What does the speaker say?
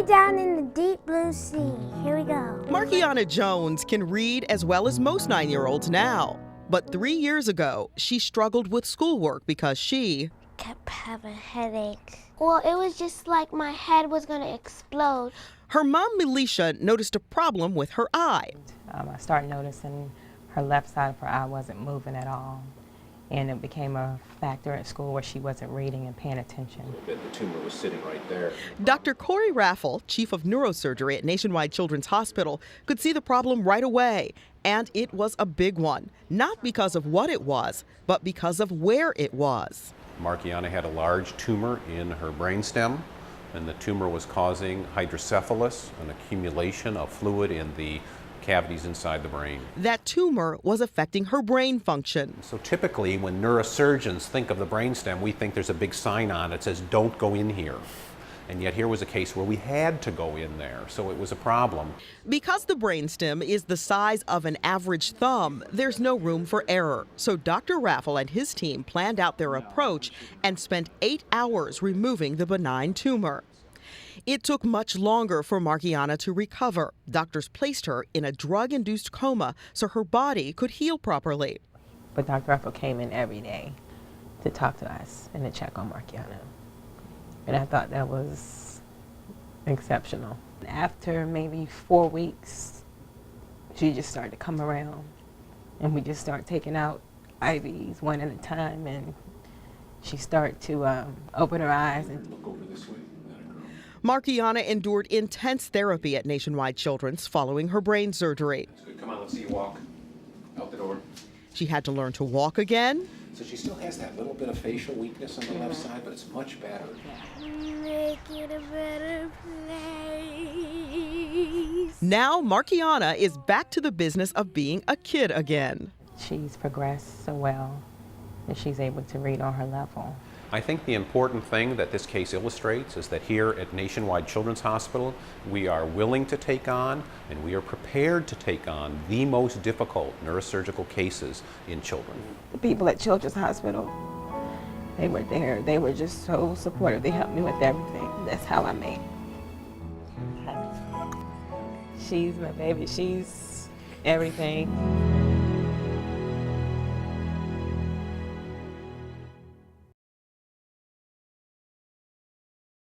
way down in the deep blue sea. Here we go. Marcyana Jones can read as well as most 9-year-olds now. But 3 years ago, she struggled with schoolwork because she Kept having headaches. Well, it was just like my head was gonna explode. Her mom, Melisha, noticed a problem with her eye. I started noticing her left side of her eye wasn't moving at all. And it became a factor at school where she wasn't reading and paying attention. The tumor was sitting right there. Dr. Corey Raffel, chief of neurosurgery at Nationwide Children's Hospital, could see the problem right away. And it was a big one, not because of what it was, but because of where it was. Marcyana had a large tumor in her brainstem, and the tumor was causing hydrocephalus, an accumulation of fluid in the cavities inside the brain. That tumor was affecting her brain function. So typically when neurosurgeons think of the brainstem, we think there's a big sign on it that says, don't go in here. And yet here was a case where we had to go in there, so it was a problem. Because the brainstem is the size of an average thumb, there's no room for error. So Dr. Raffel and his team planned out their approach and spent 8 hours removing the benign tumor. It took much longer for Marcyana to recover. Doctors placed her in a drug-induced coma so her body could heal properly. But Dr. Raffel came in every day to talk to us and to check on Marcyana. And I thought that was exceptional. After maybe 4 weeks, she just started to come around. And we just started taking out IVs one at a time. And she started to open her eyes. And Look over this way. Marcyana endured intense therapy at Nationwide Children's following her brain surgery. That's good. Come on, let's see you walk out the door. She had to learn to walk again. So she still has that little bit of facial weakness on the left side, but it's much better. Make it a better place. Now Marcyana is back to the business of being a kid again. she's progressed so well that she's able to read on her level. I think the important thing that this case illustrates is that here at Nationwide Children's Hospital, we are willing to take on and we are prepared to take on the most difficult neurosurgical cases in children. The people at Children's Hospital, they were there. They were just so supportive. They helped me with everything. That's how I made. She's my baby. She's everything.